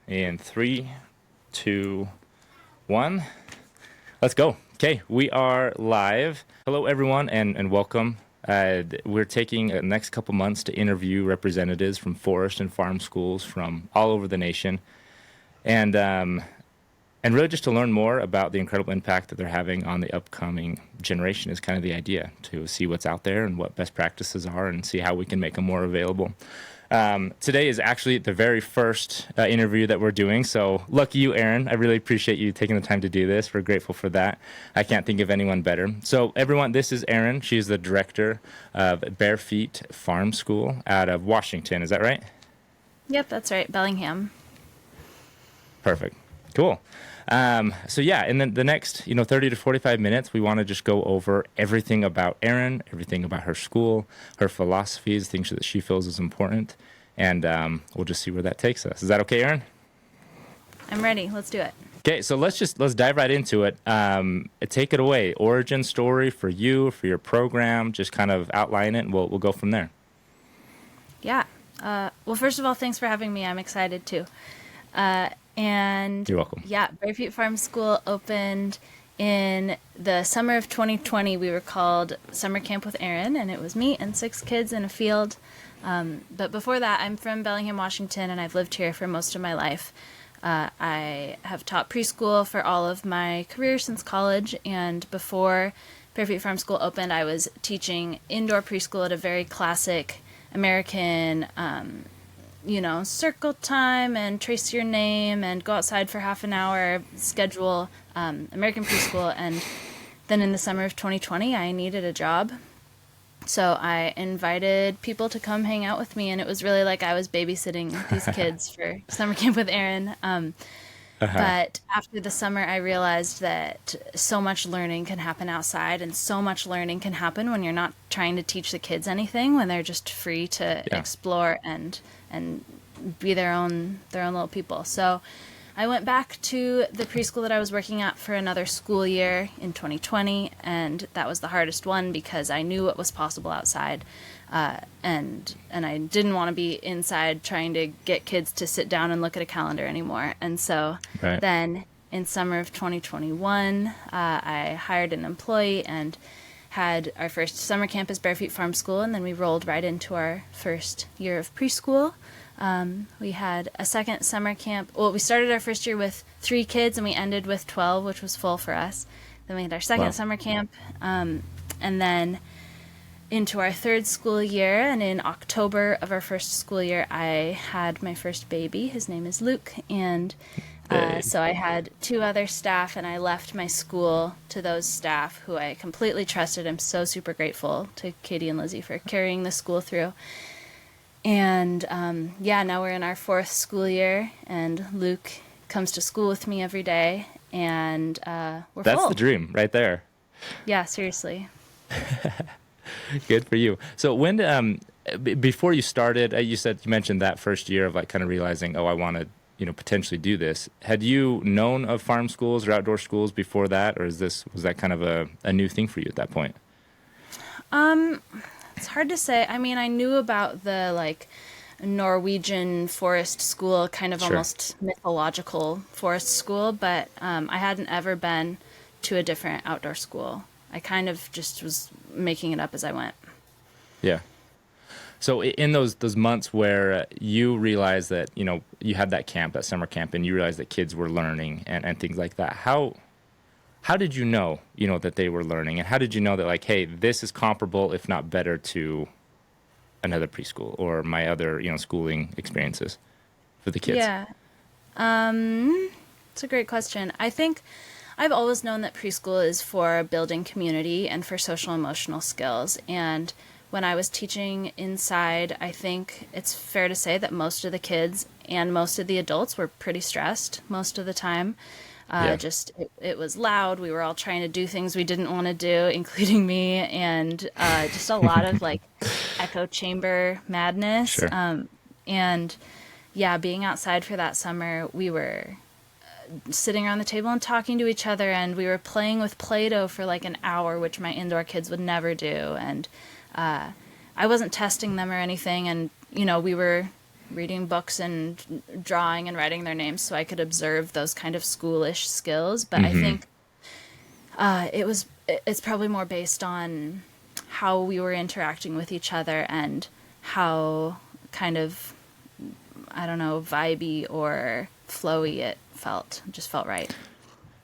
In three, two, one. Let's go. Okay, we are live. Hello, everyone, and welcome. We're taking the next couple months to interview representatives from forest and farm schools from all over the nation, and really just to learn more about the incredible impact that they're having on the upcoming generation is kind of the idea, to see what's out there and what best practices are and see how we can make them more available. Today is actually the very first interview that we're doing, so lucky you, Erin. I really appreciate you taking the time to do this. We're grateful for that. I can't think of anyone better. So everyone, this is Erin. She's the director of Barefeet Farm School out of Washington. Is that right? Yep, that's right. Bellingham. Perfect. Cool. So yeah, in the next 30 to 45 minutes, we want to just go over everything about Erin, everything about her school, her philosophies, things that she feels is important, and we'll just see where that takes us. Is that okay, Erin? I'm ready. Let's do it. Okay, so let's dive right into it. Take it away. Origin story for you, for your program. Just kind of outline it, and we'll go from there. Yeah. Well, first of all, thanks for having me. I'm excited too. And You're welcome. Yeah, Barefeet Farm School opened in the summer of 2020. We were called Summer Camp with Erin, and it was me and 6 kids in a field. But before that, I'm from Bellingham, Washington, and I've lived here for most of my life. I have taught preschool for all of my career since college, and before Barefeet Farm School opened, I was teaching indoor preschool at a very classic American circle time and trace your name and go outside for half an hour schedule, American preschool. And then in the summer of 2020, I needed a job. So I invited people to come hang out with me, and it was really like I was babysitting these kids for summer camp with Erin. But after the summer, I realized that so much learning can happen outside, and so much learning can happen when you're not trying to teach the kids anything, when they're just free to explore and be their own little people. So I went back to the preschool that I was working at for another school year in 2020, and that was the hardest one because I knew what was possible outside. And I didn't want to be inside trying to get kids to sit down and look at a calendar anymore. And so then in summer of 2021, I hired an employee and had our first summer camp as Barefeet Farm School, and then we rolled right into our first year of preschool. We had a second summer camp. Well, we started our first year with 3 kids, and we ended with 12, which was full for us. Then we had our second summer camp, and then into our third school year, and in October of our first school year, I had my first baby. His name is Luke, and so I had 2 other staff, and I left my school to those staff who I completely trusted. I'm so super grateful to Katie and Lizzie for carrying the school through. And now we're in our 4th school year, and Luke comes to school with me every day, and we're That's full. the dream right there. Yeah, seriously. Good for you. So when before you started, you mentioned that first year of like kind of realizing, oh, I want to potentially do this. Had you known of farm schools or outdoor schools before that, or was that kind of a new thing for you at that point? It's hard to say. I mean, I knew about the Norwegian forest school, kind of almost mythological forest school, but I hadn't ever been to a different outdoor school. I kind of just was making it up as I went. Yeah. So in those months where you realized that, you had that summer camp, and you realized that kids were learning and things like that, how did you know, that they were learning? And how did you know that, like, hey, this is comparable, if not better, to another preschool or my other, schooling experiences for the kids? Yeah. It's a great question. I think I've always known that preschool is for building community and for social emotional skills. And when I was teaching inside, I think it's fair to say that most of the kids and most of the adults were pretty stressed most of the time. It was loud. We were all trying to do things we didn't want to do, including me, and just a lot of echo chamber madness. Sure. Being outside for that summer, we were sitting around the table and talking to each other, and we were playing with Play-Doh for an hour, which my indoor kids would never do. And I wasn't testing them or anything, and we were reading books and drawing and writing their names so I could observe those kind of schoolish skills. But I think it's probably more based on how we were interacting with each other and how kind of, I don't know, vibey or flowy it felt. It just felt right.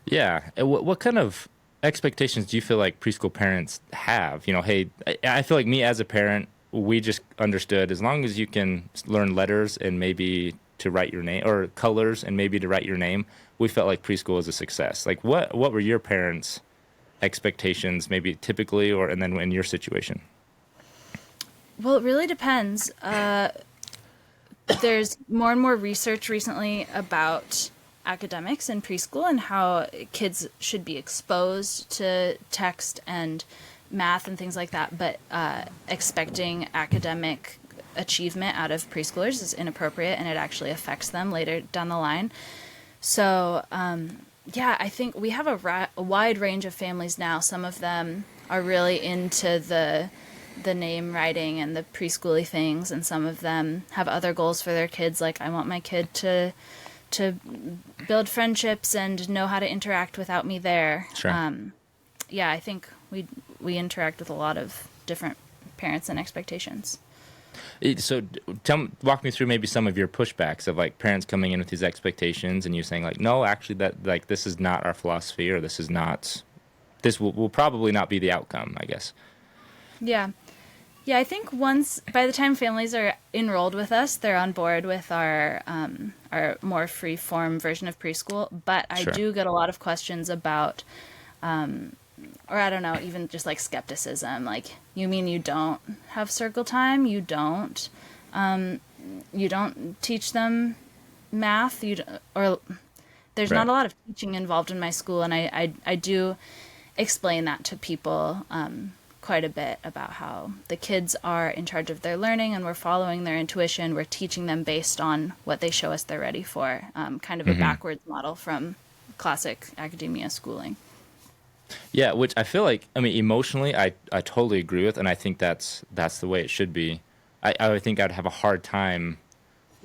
Yeah. And what kind of expectations do you feel like preschool parents have? You know, hey, I feel like me as a parent, we just understood as long as you can learn letters and maybe to write your name or colors and maybe to write your name, we felt like preschool was a success. Like what were your parents' expectations maybe typically or and then in your situation? Well, it really depends. There's more and more research recently about academics in preschool and how kids should be exposed to text and math and things like that, but expecting academic achievement out of preschoolers is inappropriate and it actually affects them later down the line. So, yeah, I think we have a wide range of families now. Some of them are really into the name writing and the preschooly things, and some of them have other goals for their kids, like I want my kid to build friendships and know how to interact without me there. Sure. Yeah, I think we interact with a lot of different parents and expectations. So walk me through maybe some of your pushbacks of like parents coming in with these expectations and you saying like, no, actually that like this is not our philosophy or this will probably not be the outcome, I guess. Yeah. Yeah, I think by the time families are enrolled with us, they're on board with our more free form version of preschool. But I Sure. do get a lot of questions about, or I don't know, even just like skepticism. Like, you mean you don't have circle time? You don't teach them math? Or there's not Right. a lot of teaching involved in my school, and I do explain that to people quite a bit about how the kids are in charge of their learning and we're following their intuition. We're teaching them based on what they show us they're ready for, kind of a backwards model from classic academia schooling. Yeah, which I feel like, I mean, emotionally, I totally agree with, and I think that's the way it should be. I would think I'd have a hard time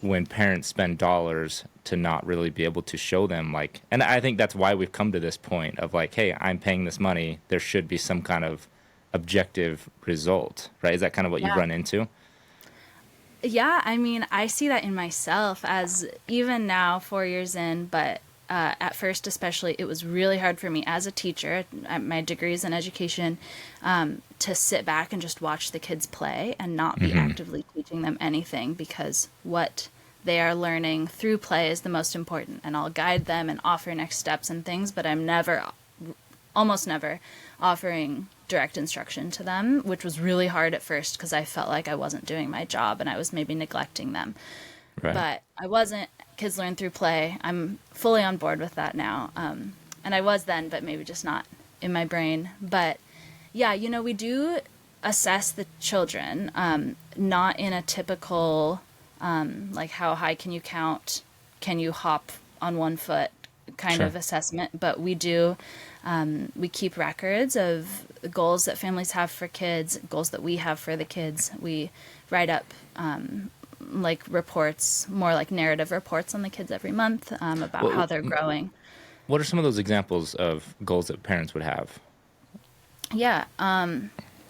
when parents spend dollars to not really be able to show them, like, and I think that's why we've come to this point of like, hey, I'm paying this money, there should be some kind of objective result, right? Is that kind of what you've Yeah. run into? Yeah, I mean, I see that in myself as even now, 4 years in, but at first, especially, it was really hard for me as a teacher. My degree is in education, to sit back and just watch the kids play and not be actively teaching them anything because what they are learning through play is the most important. And I'll guide them and offer next steps and things, but I'm almost never offering direct instruction to them, which was really hard at first because I felt like I wasn't doing my job and I was maybe neglecting them. Right. But I wasn't. Kids learn through play. I'm fully on board with that now. And I was then, but maybe just not in my brain. But yeah, we do assess the children, not in a typical, like how high can you count, can you hop on one foot kind Sure. of assessment, but we do, we keep records of the goals that families have for kids, goals that we have for the kids. We write up like reports, more like narrative reports on the kids every month, about how they're growing. What are some of those examples of goals that parents would have? Yeah,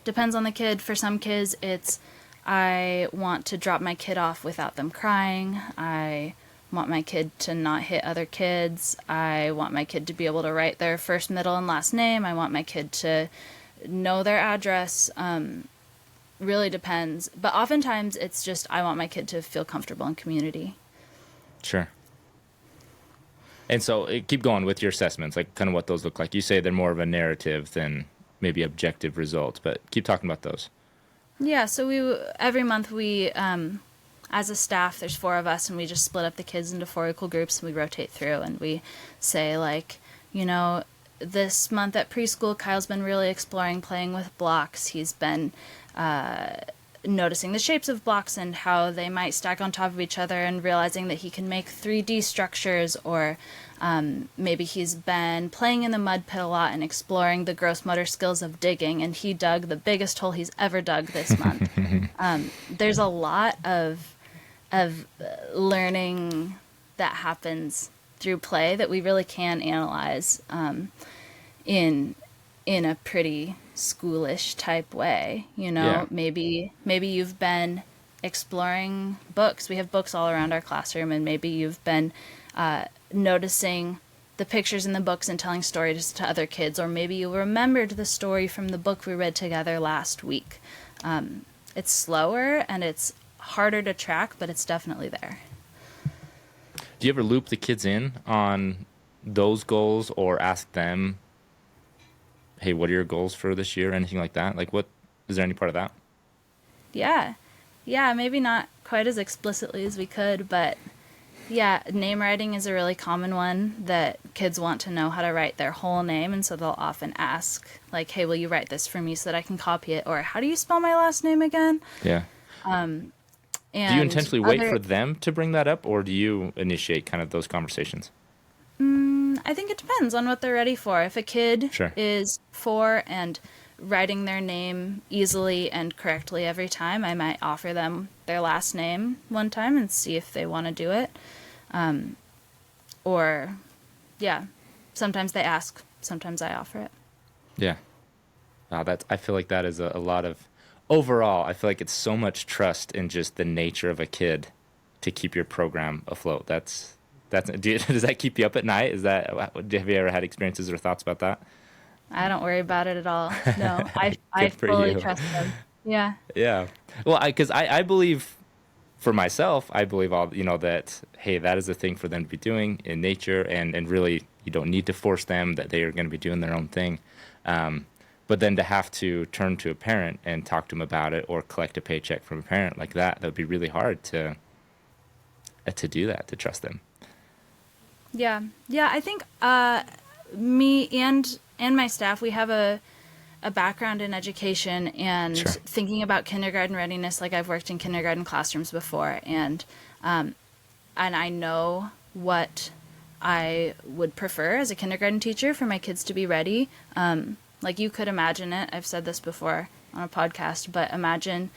depends on the kid. For some kids, it's I want to drop my kid off without them crying. I want my kid to not hit other kids. I want my kid to be able to write their first, middle, and last name. I want my kid to know their address. Really depends. But oftentimes it's just I want my kid to feel comfortable in community. Sure. And so keep going with your assessments, like kind of what those look like. You say they're more of a narrative than maybe objective results, but keep talking about those. Yeah, so every month we, as a staff, there's 4 of us, and we just split up the kids into 4 equal groups, and we rotate through, and we say, like, this month at preschool, Kyle's been really exploring playing with blocks. He's been noticing the shapes of blocks and how they might stack on top of each other and realizing that he can make 3D structures, or maybe he's been playing in the mud pit a lot and exploring the gross motor skills of digging, and he dug the biggest hole he's ever dug this month. There's a lot of of learning that happens through play that we really can analyze in a pretty schoolish type way. Yeah. Maybe you've been exploring books. We have books all around our classroom, and maybe you've been noticing the pictures in the books and telling stories to other kids, or maybe you remembered the story from the book we read together last week. It's slower and it's harder to track, but it's definitely there. Do you ever loop the kids in on those goals or ask them, hey, what are your goals for this year? Anything like that? Like, what is there any part of that? Yeah. Yeah, maybe not quite as explicitly as we could, but yeah, name writing is a really common one that kids want to know how to write their whole name, and so they'll often ask, like, hey, will you write this for me so that I can copy it? Or how do you spell my last name again? Yeah. And Do you intentionally wait for them to bring that up, or do you initiate kind of those conversations? I think it depends on what they're ready for. If a kid Sure. is 4 and writing their name easily and correctly every time, I might offer them their last name one time and see if they want to do it. Or, yeah, sometimes they ask, sometimes I offer it. Yeah. Wow, I feel like that is a lot of, overall, I feel like it's so much trust in just the nature of a kid to keep your program afloat. Does that keep you up at night? Have you ever had experiences or thoughts about that? I don't worry about it at all. No, I Good for fully you. trust them. Yeah. Yeah. Well, because I believe for myself, I believe that, hey, that is a thing for them to be doing in nature, and really you don't need to force them, that they are going to be doing their own thing. But then to have to turn to a parent and talk to them about it, or collect a paycheck from a parent like that would be really hard to do that, to trust them. Yeah. Yeah, I think me and my staff, we have a background in education and Sure. thinking about kindergarten readiness. Like, I've worked in kindergarten classrooms before, and I know what I would prefer as a kindergarten teacher for my kids to be ready. Like, you could imagine it. I've said this before on a podcast, but imagine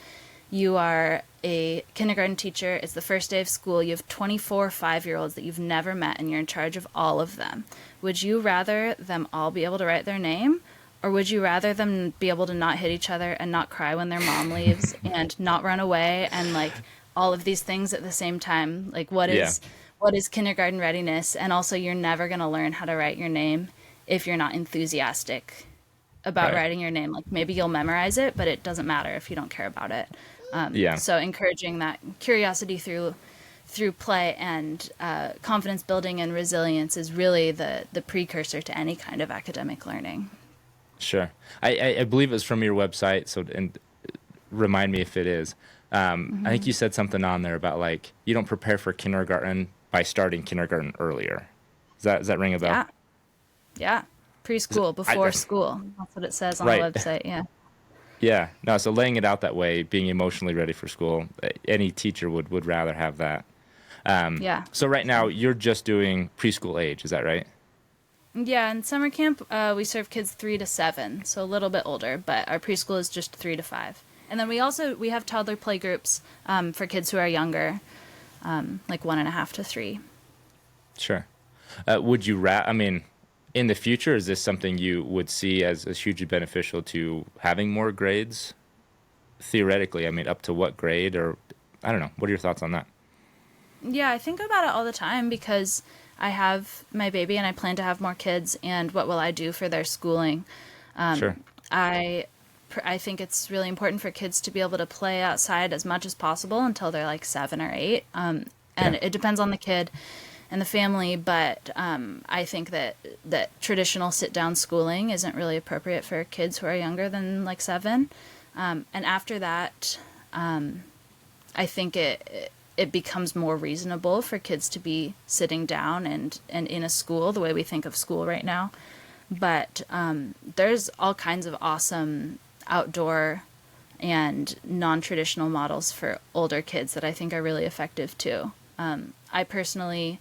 you are a kindergarten teacher. It's the first day of school. You have 24 5-year-olds that you've never met, and you're in charge of all of them. Would you rather them all be able to write their name, or would you rather them be able to not hit each other and not cry when their mom leaves and not run away and, like, all of these things at the same time? Like, what is kindergarten readiness? And also, you're never going to learn how to write your name if you're not enthusiastic about Right. writing your name. Like, maybe you'll memorize it, but it doesn't matter if you don't care about it. Yeah. So encouraging that curiosity through play and confidence building and resilience is really the precursor to any kind of academic learning. Sure. I believe it was from your website, and remind me if it is. I think you said something on there about, like, you don't prepare for kindergarten by starting kindergarten earlier. Does that ring a bell? Yeah. Preschool, before school. That's what it says on Right. the website, yeah. Yeah. No, so laying it out that way, being emotionally ready for school, any teacher would rather have that. Yeah. So right now you're just doing preschool age, is that right? Yeah, in summer camp, we serve kids 3 to 7, so a little bit older, but our preschool is just 3 to 5. And then we have toddler play groups for kids who are younger, like 1.5 to 3. Sure. Would you in the future, is this something you would see as hugely beneficial to having more grades? Theoretically, up to what grade, or I don't know. What are your thoughts on that? Yeah, I think about it all the time because I have my baby and I plan to have more kids, and what will I do for their schooling? Sure. I think it's really important for kids to be able to play outside as much as possible until they're like 7 or 8. And it depends on the kid and the family, but I think that traditional sit-down schooling isn't really appropriate for kids who are younger than like 7. And after that, I think it becomes more reasonable for kids to be sitting down and in a school the way we think of school right now. But there's all kinds of awesome outdoor and non-traditional models for older kids that I think are really effective too. I personally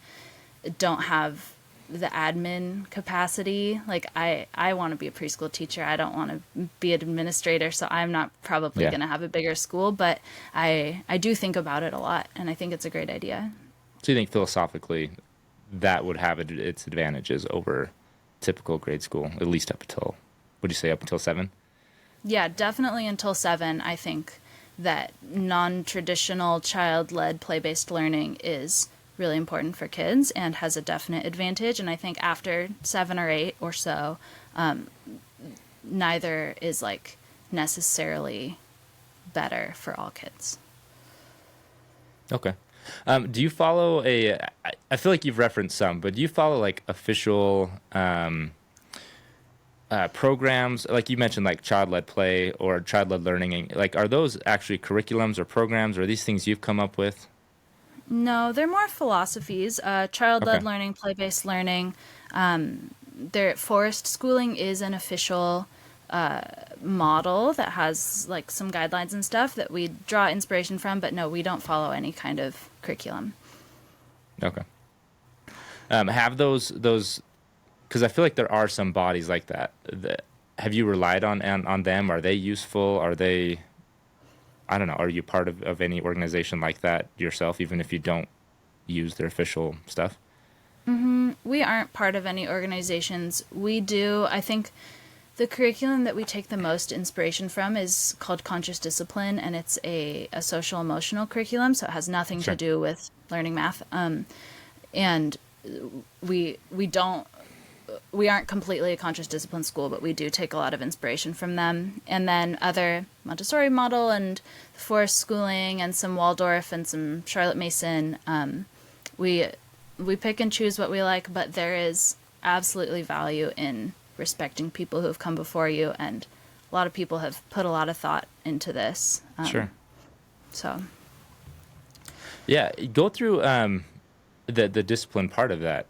don't have the admin capacity. Like I want to be a preschool teacher. I don't want to be an administrator, so I'm not probably Yeah. going to have a bigger school, but I do think about it a lot, and I think it's a great idea. So you think philosophically that would have its advantages over typical grade school, at least up until, would you say up until 7? Yeah, definitely until 7, I think that non-traditional child-led play-based learning is really important for kids and has a definite advantage. And I think after 7 or 8 or so, neither is like necessarily better for all kids. Okay. Do you follow I feel like you've referenced some, but do you follow like official programs? Like you mentioned, like child-led play or child-led learning. Like, are those actually curriculums or programs, or are these things you've come up with? No, they're more philosophies. Okay. Child-led learning, play-based learning. Forest schooling is an official model that has like some guidelines and stuff that we draw inspiration from, but no, we don't follow any kind of curriculum. Okay. Have those because I feel like there are some bodies like that. Have you relied on them? Are they useful? Are they? I don't know. Are you part of any organization like that yourself, even if you don't use their official stuff? We aren't part of any organizations. We do, I think the curriculum that we take the most inspiration from is called Conscious Discipline, and it's a social emotional curriculum, so it has nothing to Sure. do with learning math. And we don't we aren't completely a conscious discipline school, but we do take a lot of inspiration from them. And then other Montessori model and forest schooling and some Waldorf and some Charlotte Mason. We pick and choose what we like, but there is absolutely value in respecting people who have come before you, and a lot of people have put a lot of thought into this. Sure. So Yeah. Go through the discipline part of that.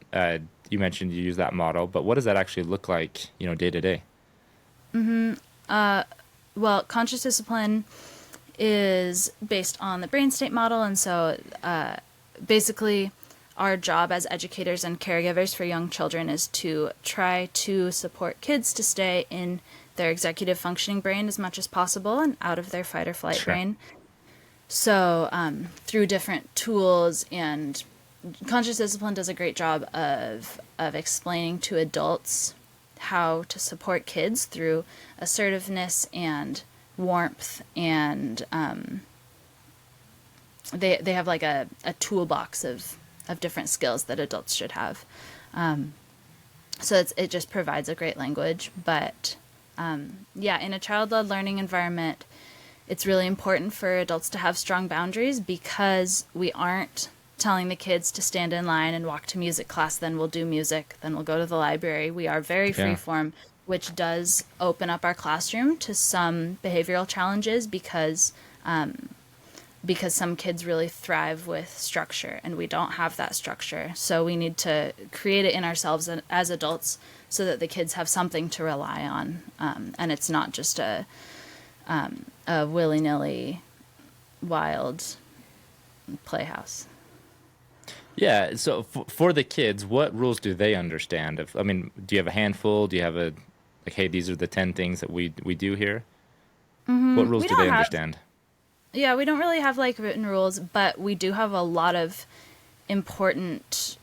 You mentioned you use that model, but what does that actually look like, day to day? well, conscious discipline is based on the brain state model, and so basically our job as educators and caregivers for young children is to try to support kids to stay in their executive functioning brain as much as possible and out of their fight or flight Sure. brain. So through different tools, and conscious discipline does a great job of explaining to adults how to support kids through assertiveness and warmth, and they have like a toolbox of different skills that adults should have. So it just provides a great language. But yeah, in a child-led learning environment, it's really important for adults to have strong boundaries, because we aren't telling the kids to stand in line and walk to music class, then we'll do music, then we'll go to the library. We are very Yeah. freeform, which does open up our classroom to some behavioral challenges, because some kids really thrive with structure and we don't have that structure. So we need to create it in ourselves as adults so that the kids have something to rely on, and it's not just a willy-nilly wild playhouse. Yeah. So for the kids, what rules do they understand? Do you have a handful? Do you have hey, these are the 10 things that we do here? What rules We do don't they have understand? Yeah, we don't really have like written rules, but we do have a lot of important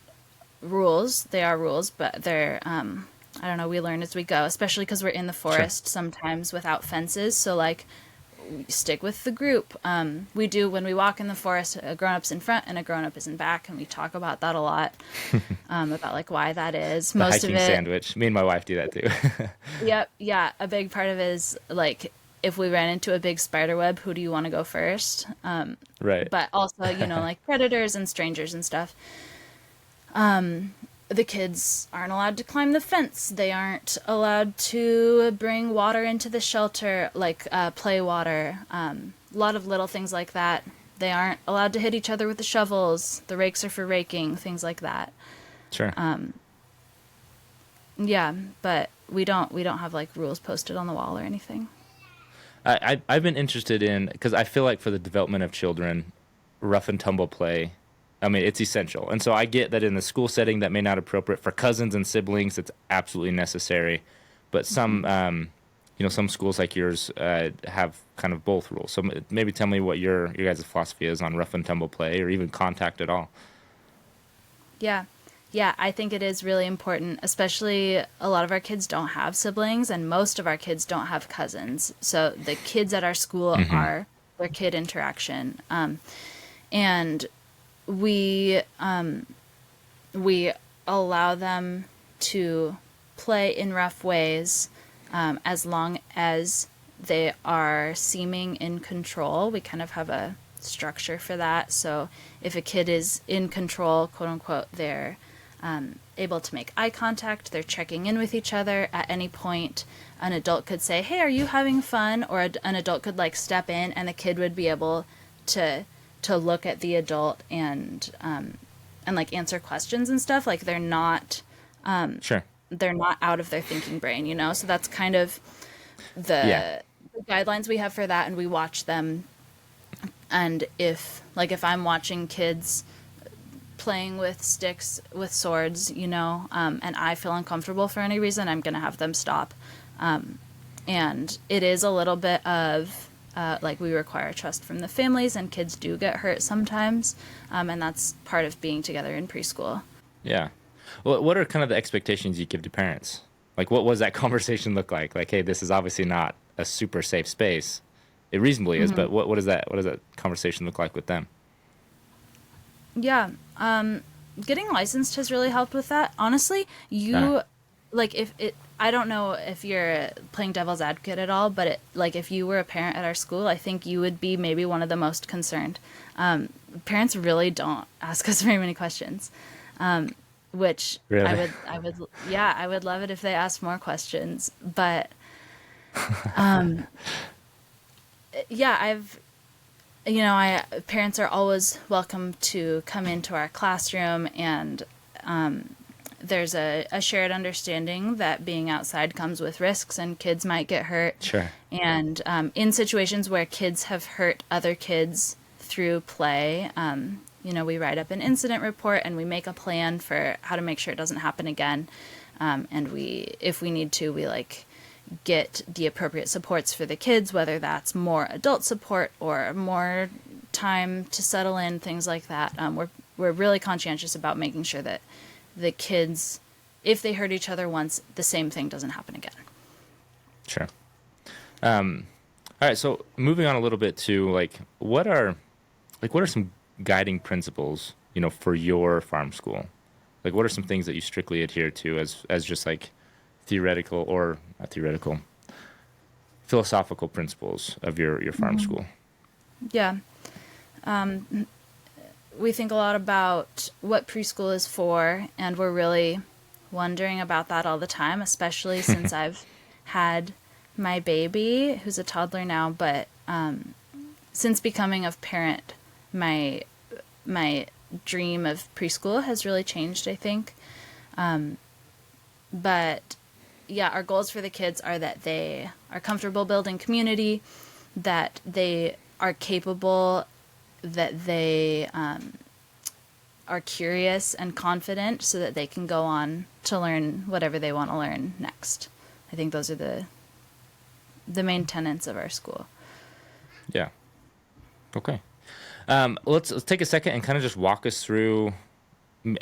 rules. They are rules, but they're I don't know, we learn as we go, especially because we're in the forest sometimes without fences. So like we stick with the group. We do, when we walk in the forest, a grown-up's in front and a grown-up is in back, and we talk about that a lot, about like why that is. The Most of hiking it, sandwich. Me and my wife do that too. yep, yeah, a big part of it is like, if we ran into a big spider web, who do you want to go first? Right. But also, like predators and strangers and stuff. The kids aren't allowed to climb the fence. They aren't allowed to bring water into the shelter, like play water. A lot of little things like that. They aren't allowed to hit each other with the shovels. The rakes are for raking, things like that. Sure. Yeah, but we don't have like rules posted on the wall or anything. I've been interested in, because I feel like for the development of children, rough and tumble play I mean, it's essential. And so I get that in the school setting that may not appropriate for cousins and siblings. It's absolutely necessary. But some schools like yours have kind of both rules. So maybe tell me what your guys' philosophy is on rough and tumble play or even contact at all. Yeah. Yeah, I think it is really important, especially a lot of our kids don't have siblings and most of our kids don't have cousins. So the kids at our school are their kid interaction. And we we allow them to play in rough ways as long as they are seeming in control. We kind of have a structure for that. So if a kid is in control, quote unquote, they're able to make eye contact, they're checking in with each other. At any point, an adult could say, hey, are you having fun? Or an adult could like step in and the kid would be able to look at the adult and like answer questions and stuff. Like Sure. they're not out of their thinking brain, you know? So that's kind of Yeah. the guidelines we have for that, and we watch them. And if I'm watching kids playing with sticks, with swords, you know, and I feel uncomfortable for any reason, I'm going to have them stop. And it is a little bit of, we require trust from the families, and kids do get hurt sometimes. And that's part of being together in preschool. Yeah. Well, what are kind of the expectations you give to parents? Like, what was that conversation look like? Like, hey, this is obviously not a super safe space. It reasonably is, but what does that conversation look like with them? Yeah. Getting licensed has really helped with that. Honestly, I don't know if you're playing devil's advocate at all, but if you were a parent at our school, I think you would be maybe one of the most concerned. Parents really don't ask us very many questions, which Really? I would love it if they asked more questions. But yeah, parents are always welcome to come into our classroom, and there's a shared understanding that being outside comes with risks and kids might get hurt. Sure. And in situations where kids have hurt other kids through play, we write up an incident report and we make a plan for how to make sure it doesn't happen again. And if we need to, we get the appropriate supports for the kids, whether that's more adult support or more time to settle in, things like that. We're really conscientious about making sure that the kids, if they hurt each other once, the same thing doesn't happen again. Sure. All right. So moving on a little bit to what are some guiding principles, for your farm school? Like, what are some things that you strictly adhere to as just theoretical or not theoretical, philosophical principles of your farm school? Yeah. We think a lot about what preschool is for, and we're really wondering about that all the time, especially since I've had my baby, who's a toddler now, but since becoming a parent, my dream of preschool has really changed, I think. But yeah, our goals for the kids are that they are comfortable building community, that they are capable, that they are curious and confident so that they can go on to learn whatever they want to learn next. I think those are the main tenets of our school. Yeah. Okay. Let's take a second and kind of just walk us through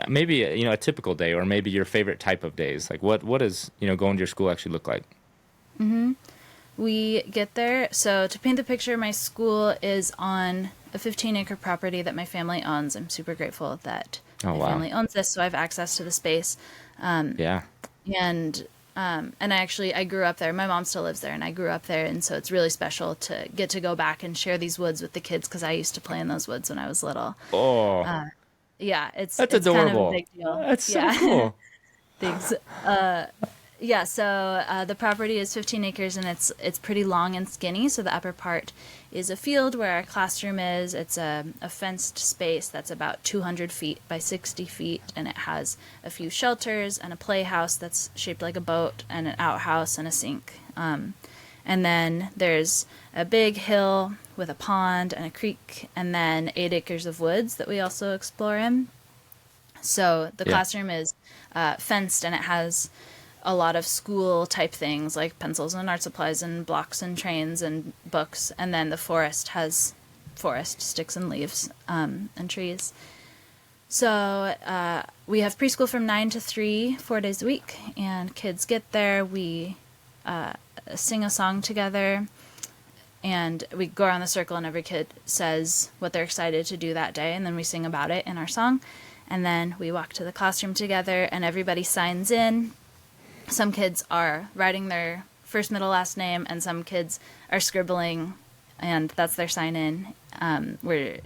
maybe a typical day, or maybe your favorite type of days. Like what does going to your school actually look like? We get there. So to paint the picture, my school is on a 15-acre property that my family owns. I'm super grateful that my family owns this, so I have access to the space. Yeah. And I grew up there. My mom still lives there, and I grew up there, and so it's really special to get to go back and share these woods with the kids, because I used to play in those woods when I was little. Oh. Yeah, it's adorable. Kind of a big deal. That's so cool. Thanks. So the property is 15 acres, and it's pretty long and skinny. So the upper part is a field where our classroom is. It's a fenced space that's about 200 feet by 60 feet, and it has a few shelters and a playhouse that's shaped like a boat, and an outhouse and a sink. And then there's a big hill with a pond and a creek, and then 8 acres of woods that we also explore in. So the Yeah. classroom is fenced, and it has a lot of school type things like pencils and art supplies and blocks and trains and books. And then the forest has forest, sticks and leaves, and trees. So we have preschool from 9 to 3, 4 days a week, and kids get there. We sing a song together, and we go around the circle, and every kid says what they're excited to do that day, and then we sing about it in our song. And then we walk to the classroom together, and everybody signs in. Some kids are writing their first, middle, last name, and some kids are scribbling, and that's their sign in. Where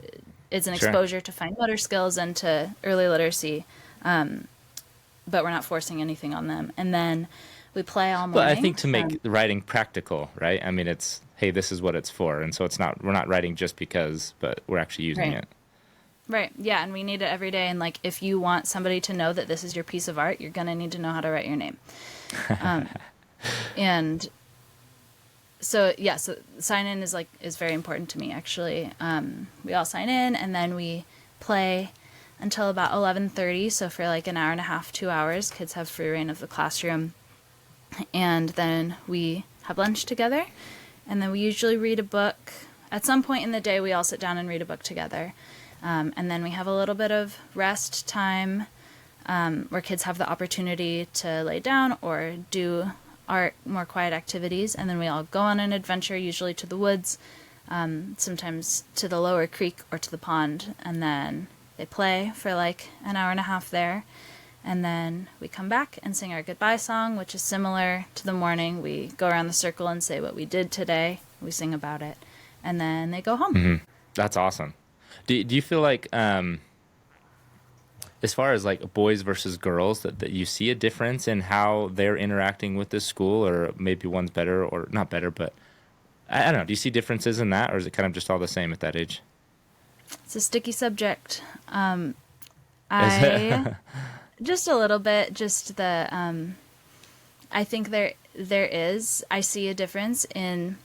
it's an Sure. exposure to fine motor skills and to early literacy, but we're not forcing anything on them. And then we play all morning. But I think to make the writing practical, right? I mean, it's, hey, this is what it's for. And so we're not writing just because, but we're actually using Right. it. Right, yeah, and we need it every day. And like, if you want somebody to know that this is your piece of art, you're gonna need to know how to write your name. And so yeah, so sign in is very important to me, actually. We all sign in, and then we play until about 11:30. So for like an hour and a half, 2 hours, kids have free reign of the classroom, and then we have lunch together, and then we usually read a book. At some point in the day, we all sit down and read a book together. And then we have a little bit of rest time, where kids have the opportunity to lay down or do art, more quiet activities. And then we all go on an adventure, usually to the woods, sometimes to the lower creek or to the pond. And then they play for like an hour and a half there. And then we come back and sing our goodbye song, which is similar to the morning. We go around the circle and say what we did today. We sing about it. And then they go home. That's awesome. Do you feel like, as far as like boys versus girls, that you see a difference in how they're interacting with this school, or maybe one's better or not better, but I don't know. Do you see differences in that, or is it kind of just all the same at that age? It's a sticky subject. Is I just a little bit. Just the I think there is. I see a difference in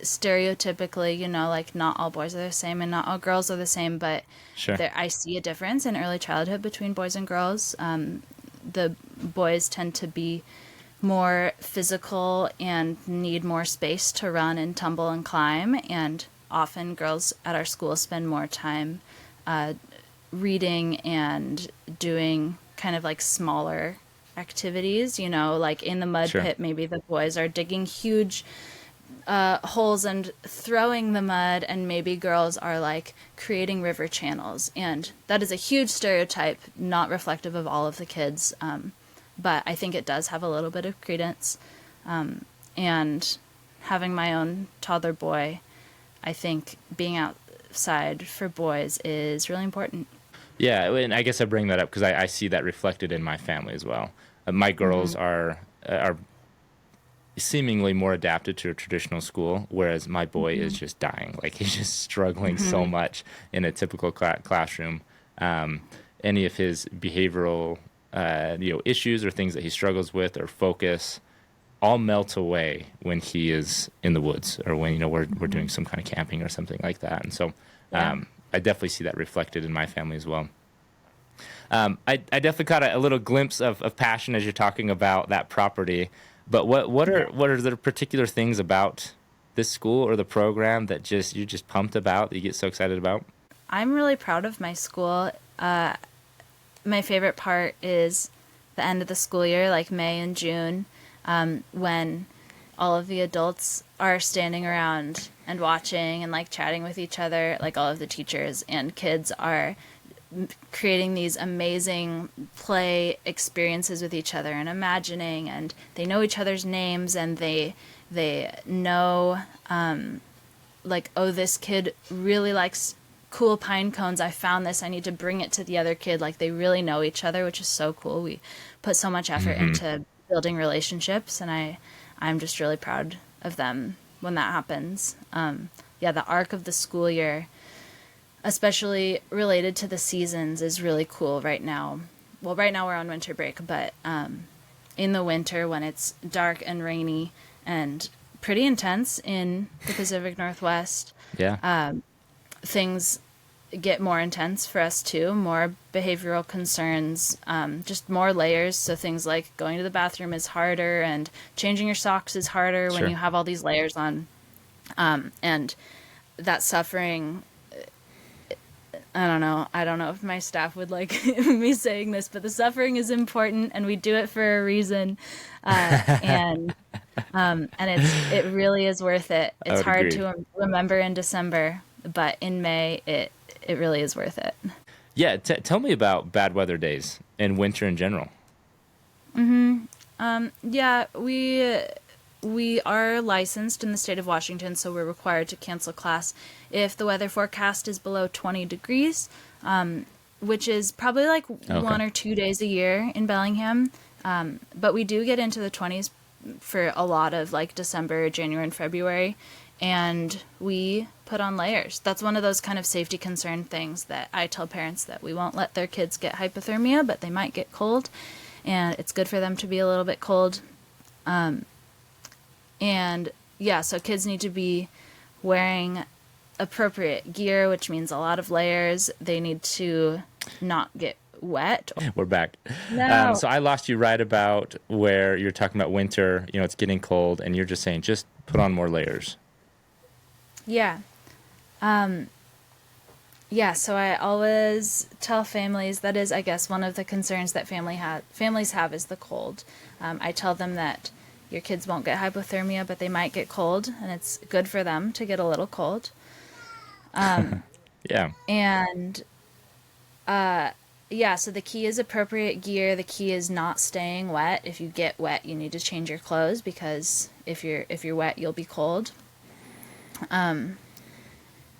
stereotypically, like not all boys are the same and not all girls are the same, but Sure. I see a difference in early childhood between boys and girls. The boys tend to be more physical and need more space to run and tumble and climb, and often girls at our school spend more time reading and doing kind of like smaller activities, like in the mud Sure. pit. Maybe the boys are digging huge holes and throwing the mud, and maybe girls are like creating river channels. And that is a huge stereotype, not reflective of all of the kids, but I think it does have a little bit of credence. And having my own toddler boy, I think being outside for boys is really important. Yeah, and I guess I bring that up because I see that reflected in my family as well. My girls are seemingly more adapted to a traditional school, whereas my boy is just dying. Like, he's just struggling so much in a typical classroom. Any of his behavioral issues or things that he struggles with or focus all melt away when he is in the woods, or when we're doing some kind of camping or something like that. And so I definitely see that reflected in my family as well. I definitely caught a little glimpse of passion as you're talking about that property. But what are the particular things about this school or the program that you're just pumped about, that you get so excited about? I'm really proud of my school. My favorite part is the end of the school year, like May and June, when all of the adults are standing around and watching and like chatting with each other, like all of the teachers, and kids are creating these amazing play experiences with each other and imagining, and they know each other's names, and they know like, oh, this kid really likes cool pine cones. I found this. I need to bring it to the other kid. Like, they really know each other, which is so cool. We put so much effort into building relationships, and I'm just really proud of them when that happens. The arc of the school year, especially related to the seasons, is really cool right now. Well, right now we're on winter break, but in the winter, when it's dark and rainy and pretty intense in the Pacific Northwest. Yeah. Things get more intense for us too, more behavioral concerns, just more layers. So things like going to the bathroom is harder and changing your socks is harder when Sure. you have all these layers on. And that suffering, I don't know if my staff would like me saying this, but the suffering is important and we do it for a reason. And it really is worth it. I It's would hard agree. to remember in December, but in May it really is worth it. Yeah. Tell me about bad weather days and winter in general. Yeah, we are licensed in the state of Washington, so we're required to cancel class if the weather forecast is below 20 degrees, which is probably like Okay. 1 or 2 days a year in Bellingham. But we do get into the 20s for a lot of like December, January, and February, and we put on layers. That's one of those kind of safety concern things that I tell parents that we won't let their kids get hypothermia, but they might get cold, and it's good for them to be a little bit cold. And yeah, so kids need to be wearing appropriate gear, which means a lot of layers. They need to not get wet. We're back. No. So I lost you right about where you're talking about winter. It's getting cold, and you're just saying just put on more layers. Yeah. Yeah, so I always tell families, that is, I guess, one of the concerns that families have is the cold. I tell them that your kids won't get hypothermia, but they might get cold, and it's good for them to get a little cold. Yeah. And yeah, so the key is appropriate gear. The key is not staying wet. If you get wet, you need to change your clothes, because if you're wet, you'll be cold.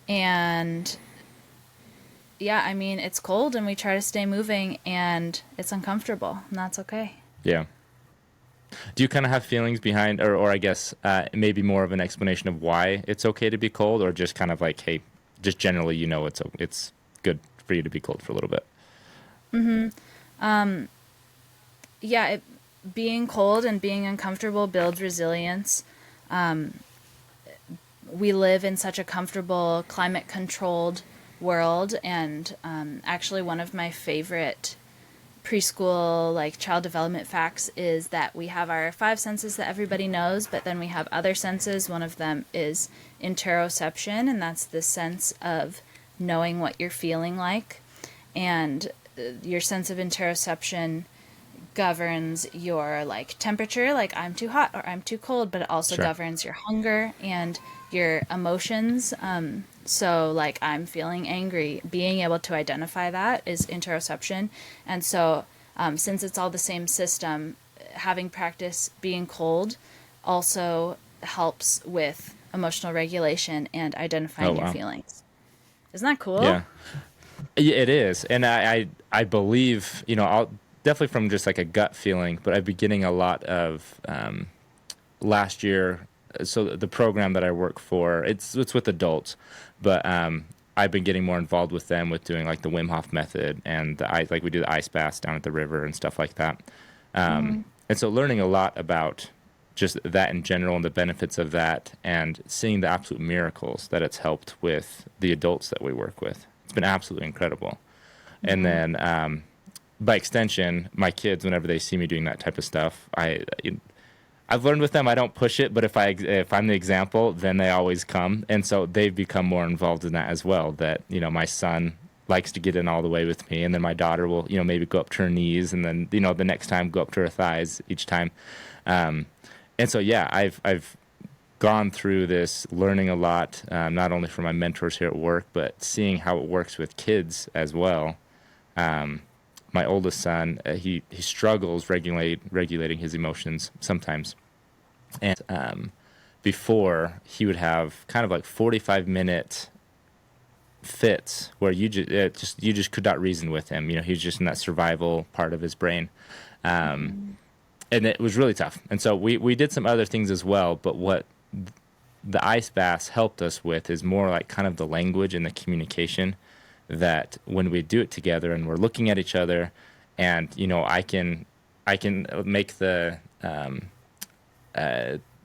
And yeah, I mean, it's cold and we try to stay moving and it's uncomfortable, and that's okay. Yeah. Do you kind of have feelings behind, or I guess maybe more of an explanation of why it's okay to be cold, or just kind of like, hey, just generally, it's good for you to be cold for a little bit? Yeah, being cold and being uncomfortable builds resilience. We live in such a comfortable, climate-controlled world, and actually one of my favorite preschool like child development facts is that we have our 5 senses that everybody knows, but then we have other senses. One of them is interoception, and that's the sense of knowing what you're feeling like. And your sense of interoception governs your like temperature, like I'm too hot or I'm too cold, but it also Sure. governs your hunger and your emotions. So like I'm feeling angry, being able to identify that is interoception. And so since it's all the same system, having practice being cold also helps with emotional regulation and identifying your wow. feelings. Isn't that cool? Yeah. Yeah, it is. And I believe, I'll definitely from just like a gut feeling, but I've been getting a lot of last year. So the program that I work for, it's with adults, but I've been getting more involved with them with doing like the Wim Hof method and like we do the ice baths down at the river and stuff like that. And so learning a lot about just that in general and the benefits of that, and seeing the absolute miracles that it's helped with the adults that we work with. It's been absolutely incredible. And then by extension, my kids, whenever they see me doing that type of stuff, I've learned with them I don't push it, but if I'm the example, then they always come, and so they've become more involved in that as well. That my son likes to get in all the way with me, and then my daughter will maybe go up to her knees, and then the next time go up to her thighs each time, and so yeah, I've gone through this learning a lot, not only from my mentors here at work, but seeing how it works with kids as well. My oldest son, he struggles regulating his emotions sometimes, and before he would have kind of like 45-minute fits where you just could not reason with him. He was just in that survival part of his brain, and it was really tough. And so we did some other things as well, but what the ice baths helped us with is more like kind of the language and the communication, that when we do it together and we're looking at each other, and I can make the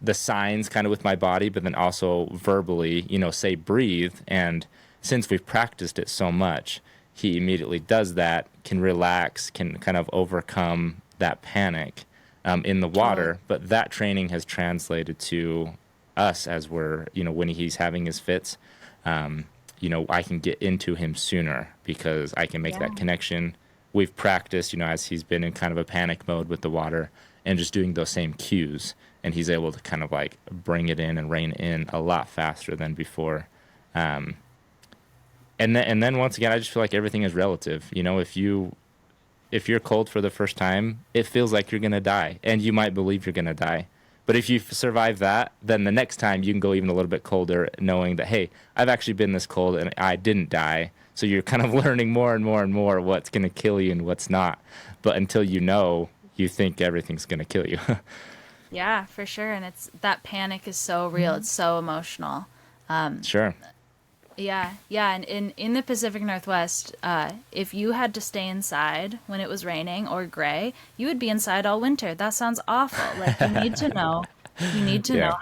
the signs kind of with my body, but then also verbally, say breathe. And since we've practiced it so much, he immediately does that, can relax, can kind of overcome that panic in the water. But that training has translated to us as we're, when he's having his fits, I can get into him sooner because I can make that connection. We've practiced, as he's been in kind of a panic mode with the water and just doing those same cues. And he's able to kind of like bring it in and rein in a lot faster than before. And then once again, I just feel like everything is relative. If you're cold for the first time, it feels like you're going to die, and you might believe you're going to die. But if you survive that, then the next time you can go even a little bit colder, knowing that, hey, I've actually been this cold and I didn't die. So you're kind of learning more and more and more what's going to kill you and what's not. But until you think everything's going to kill you. Yeah, for sure. And that panic is so real. It's so emotional. Sure. Yeah. And in the Pacific Northwest, if you had to stay inside when it was raining or gray, you would be inside all winter. That sounds awful. Like you need to know know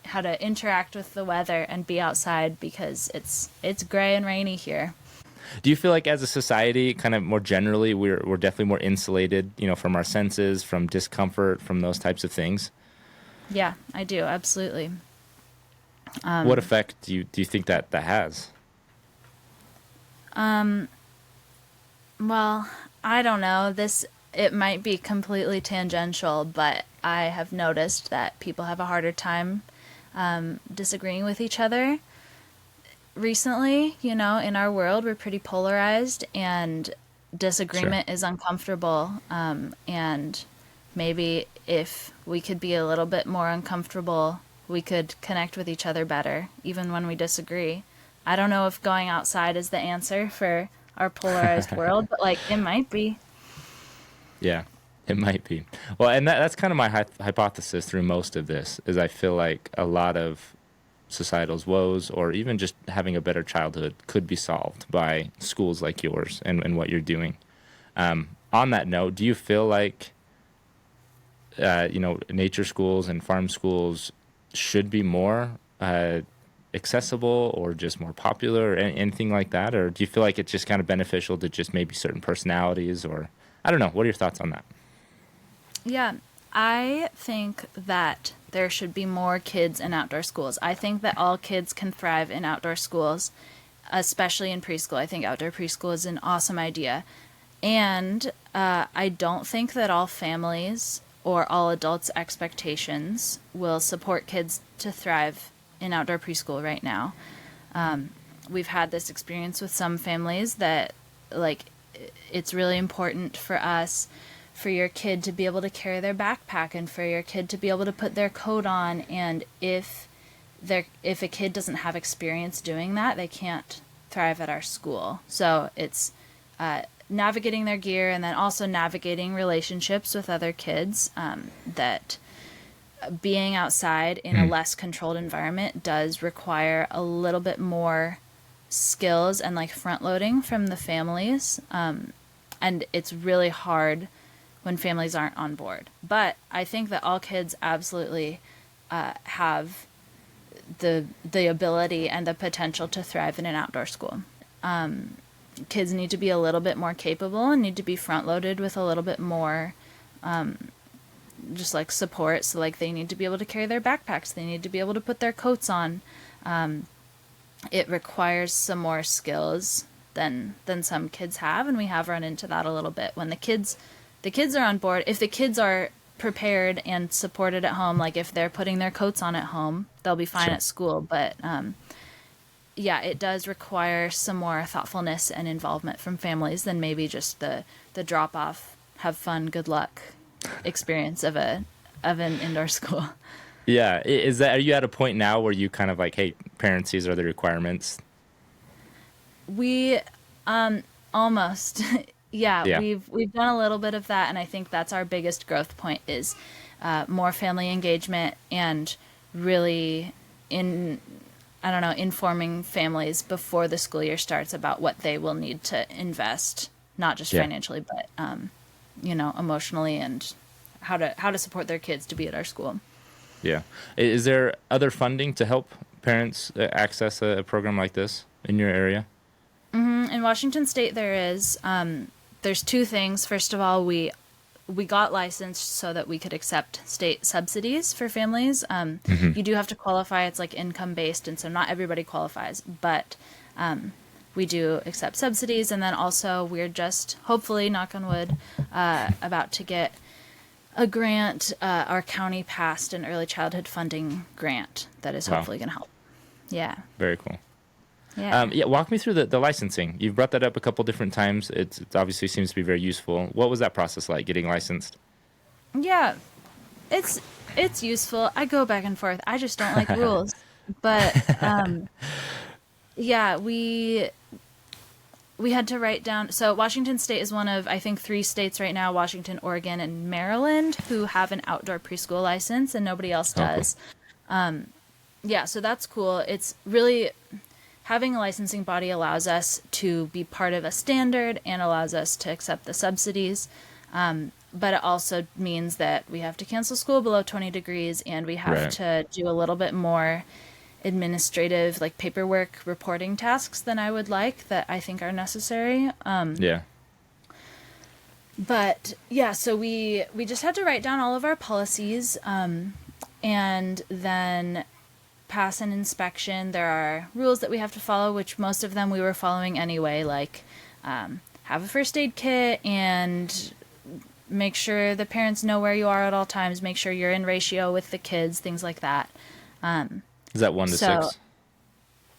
how to interact with the weather and be outside because it's gray and rainy here. Do you feel like as a society, kind of more generally, we're definitely more insulated, from our senses, from discomfort, from those types of things? Yeah, I do. Absolutely. What effect do you think that has? Well, I don't know. It might be completely tangential, but I have noticed that people have a harder time disagreeing with each other. Recently, in our world, we're pretty polarized and disagreement is uncomfortable. And maybe if we could be a little bit more uncomfortable, we could connect with each other better, even when we disagree. I don't know if going outside is the answer for our polarized world, but it might be. Yeah, it might be. Well, and that's kind of my hypothesis through most of this is I feel like a lot of societal's woes or even just having a better childhood could be solved by schools like yours and what you're doing. On that note, do you feel like, nature schools and farm schools should be more accessible or just more popular or anything like that? Or do you feel like it's just kind of beneficial to just maybe certain personalities or I don't know. What are your thoughts on that? Yeah, I think that there should be more kids in outdoor schools. I think that all kids can thrive in outdoor schools, especially in preschool. I think outdoor preschool is an awesome idea. And I don't think that all families or all adults' expectations will support kids to thrive in outdoor preschool right now. We've had this experience with some families that, it's really important for us for your kid to be able to carry their backpack and for your kid to be able to put their coat on. And if a kid doesn't have experience doing that, they can't thrive at our school. So it's navigating their gear and then also navigating relationships with other kids, that being outside in a less controlled environment does require a little bit more skills and front loading from the families. And it's really hard when families aren't on board. But I think that all kids absolutely have the ability and the potential to thrive in an outdoor school. Kids need to be a little bit more capable and need to be front loaded with a little bit more just support. So they need to be able to carry their backpacks. They need to be able to put their coats on. It requires some more skills than some kids have, and we have run into that a little bit when the kids are on board. If the kids are prepared and supported at home, if they're putting their coats on at home, they'll be fine at school. But yeah, it does require some more thoughtfulness and involvement from families than maybe just the drop off, have fun, good luck experience of an indoor school. Yeah, are you at a point now where you kind of hey, parents, these are the requirements? We almost yeah. We've done a little bit of that, and I think that's our biggest growth point is more family engagement and really informing families before the school year starts about what they will need to invest, not just financially, but emotionally, and how to support their kids to be at our school. Yeah. Is there other funding to help parents access a program like this in your area? In Washington State, there's two things. First of all, we got licensed so that we could accept state subsidies for families. You do have to qualify. It's like income based, and so not everybody qualifies, but we do accept subsidies. And then also we're just, hopefully, knock on wood, about to get a grant. Our county passed an early childhood funding grant that is hopefully going to help. Yeah. Very cool. Yeah. Walk me through the licensing. You've brought that up a couple different times. It obviously seems to be very useful. What was that process like, getting licensed? Yeah. It's useful. I go back and forth. I just don't like rules. But yeah, we had to write down. So Washington State is one of, I think, 3 states right now, Washington, Oregon, and Maryland, who have an outdoor preschool license, and nobody else does. Yeah, so that's cool. It's really, having a licensing body allows us to be part of a standard and allows us to accept the subsidies. But it also means that we have to cancel school below 20 degrees, and we have to do a little bit more administrative, like paperwork reporting tasks than I would like, that I think are necessary. But yeah, so we just had to write down all of our policies, and then pass an inspection. There are rules that we have to follow, which most of them we were following anyway, like have a first aid kit and make sure the parents know where you are at all times, make sure you're in ratio with the kids, things like that. Is that 1 to 6?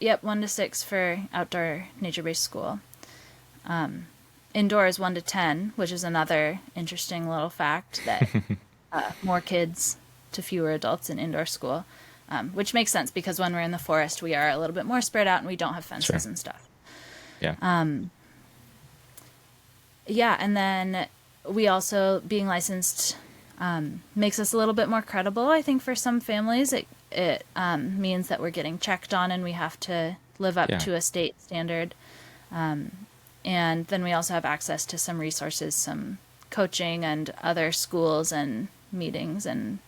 Yep, 1 to 6 for outdoor nature-based school. Indoor is 1 to 10, which is another interesting little fact, that more kids to fewer adults in indoor school, which makes sense because when we're in the forest, we are a little bit more spread out and we don't have fences and stuff. Yeah. Yeah, and then we also, being licensed, makes us a little bit more credible, I think, for some families. It means that we're getting checked on and we have to live up to a state standard. And then we also have access to some resources, some coaching and other schools and meetings and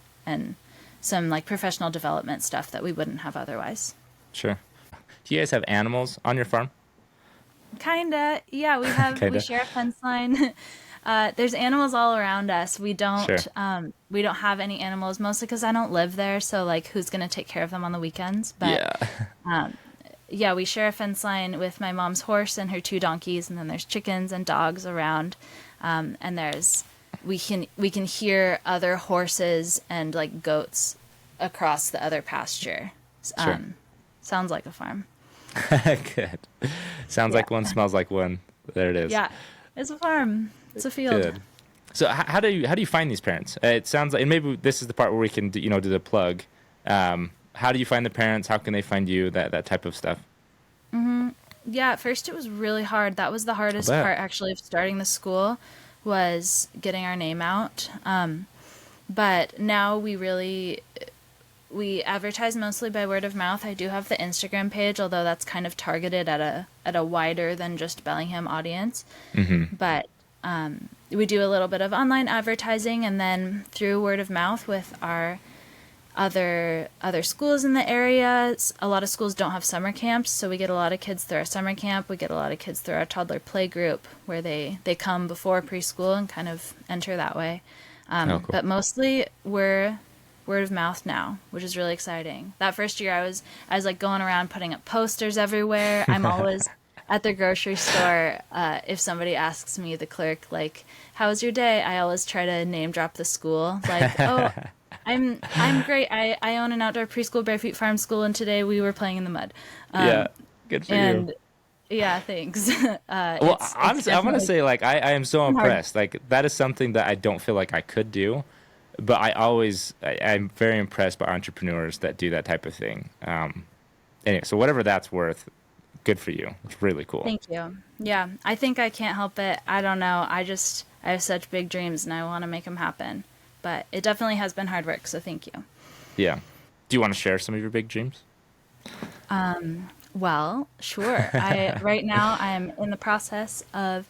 some like professional development stuff that we wouldn't have otherwise. Sure. Do you guys have animals on your farm? Kinda. Yeah, we share a fence line. There's animals all around us. We don't have any animals, mostly because I don't live there. So like, who's going to take care of them on the weekends? But yeah, we share a fence line with my mom's horse and her 2 donkeys. And then there's chickens and dogs around. And we can hear other horses and like goats across the other pasture. Sounds like a farm. Good. Sounds like one, smells like one. There it is. Yeah, it's a farm. It's a field. Good. So how do you find these parents? It sounds like, and maybe this is the part where we can do the plug. How do you find the parents? How can they find you? That type of stuff. Yeah, at first it was really hard. That was the hardest part, actually, of starting the school, was getting our name out. But now we advertise mostly by word of mouth. I do have the Instagram page, although that's kind of targeted at a wider than just Bellingham audience. But we do a little bit of online advertising, and then through word of mouth with our other schools in the area. A lot of schools don't have summer camps, so we get a lot of kids through our summer camp. We get a lot of kids through our toddler play group, where they come before preschool and kind of enter that way. Cool. But mostly we're word of mouth now, which is really exciting. That first year I was like going around putting up posters everywhere. I'm always at the grocery store. If somebody asks me, the clerk, like, how was your day? I always try to name drop the school. Like, oh, I'm great. I own an outdoor preschool, Barefeet Farm School, and today we were playing in the mud. Yeah, good for you. Yeah, thanks. Well, honestly, I want to say, like, I am so impressed. Like, that is something that I don't feel like I could do, but I'm very impressed by entrepreneurs that do that type of thing. Anyway, so whatever that's worth, good for you. It's really cool. Thank you. Yeah, I think I can't help it. I don't know. I have such big dreams, and I want to make them happen. But it definitely has been hard work, so thank you. Yeah. Do you want to share some of your big dreams? Well, sure. Right now I'm in the process of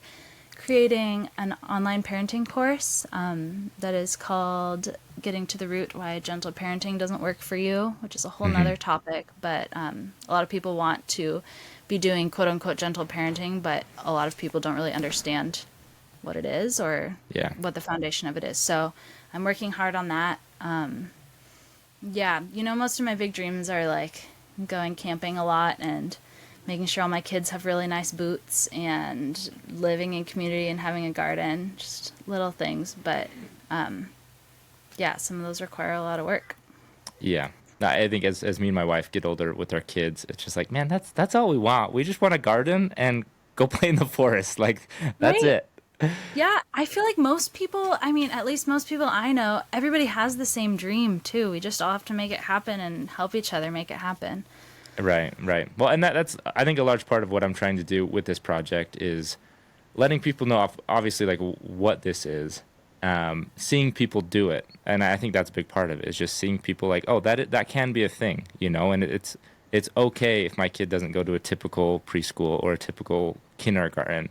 creating an online parenting course that is called getting to the root why gentle parenting doesn't work for you, which is a whole nother topic. But a lot of people want to be doing quote unquote gentle parenting, but a lot of people don't really understand what it is or what the foundation of it is. So I'm working hard on that. Most of my big dreams are like going camping a lot and making sure all my kids have really nice boots and living in community and having a garden, just little things. But some of those require a lot of work. Yeah. I think as me and my wife get older with our kids, it's just like, man, that's all we want. We just want a garden and go play in the forest. Like, that's Right? it. Yeah, I feel like most people, I mean, at least most people I know, everybody has the same dream too. We just all have to make it happen and help each other make it happen. Right, right. Well, and that's I think a large part of what I'm trying to do with this project is letting people know, obviously, like what this is, seeing people do it, and I think that's a big part of it. Is just seeing people like, oh, that can be a thing, and it's okay if my kid doesn't go to a typical preschool or a typical kindergarten.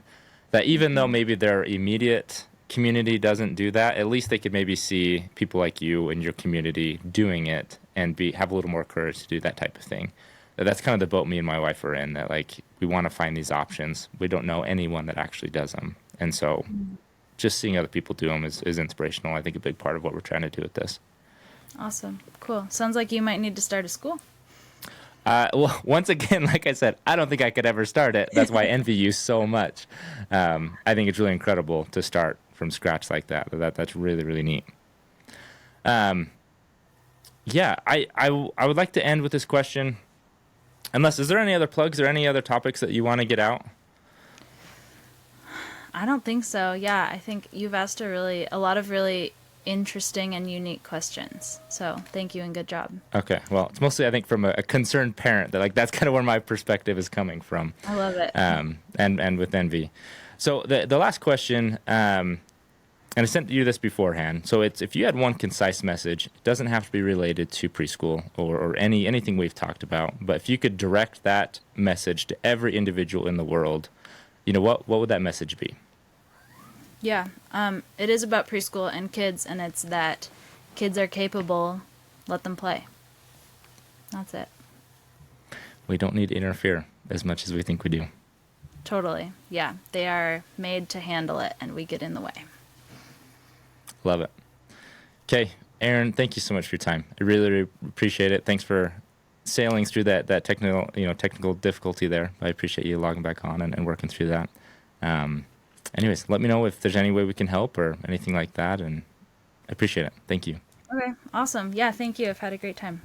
That even though maybe their immediate community doesn't do that, at least they could maybe see people like you in your community doing it and have a little more courage to do that type of thing. That's kind of the boat me and my wife are in, that like we want to find these options. We don't know anyone that actually does them. And so just seeing other people do them is inspirational. I think a big part of what we're trying to do with this. Awesome. Cool. Sounds like you might need to start a school. Well, once again, like I said, I don't think I could ever start it. That's why I envy you so much. I think it's really incredible to start from scratch like that. That's really, really neat. I would like to end with this question. Is there any other plugs or any other topics that you want to get out? I don't think so. Yeah, I think you've asked a lot of really interesting and unique questions. So thank you and good job. Okay. Well, it's mostly, I think, from a concerned parent that that's kind of where my perspective is coming from. I love it. And with envy. So the last question, and I sent you this beforehand. So it's, if you had one concise message, it doesn't have to be related to preschool or anything we've talked about, but if you could direct that message to every individual in the world, what would that message be? Yeah, it is about preschool and kids, and it's that kids are capable, let them play. That's it. We don't need to interfere as much as we think we do. Totally. Yeah, they are made to handle it, and we get in the way. Love it. Okay, Erin, thank you so much for your time. I really, really appreciate it. Thanks for sailing through that technical difficulty there. I appreciate you logging back on and working through that. Anyways, let me know if there's any way we can help or anything like that, and I appreciate it. Thank you. Okay, awesome. Yeah, thank you. I've had a great time.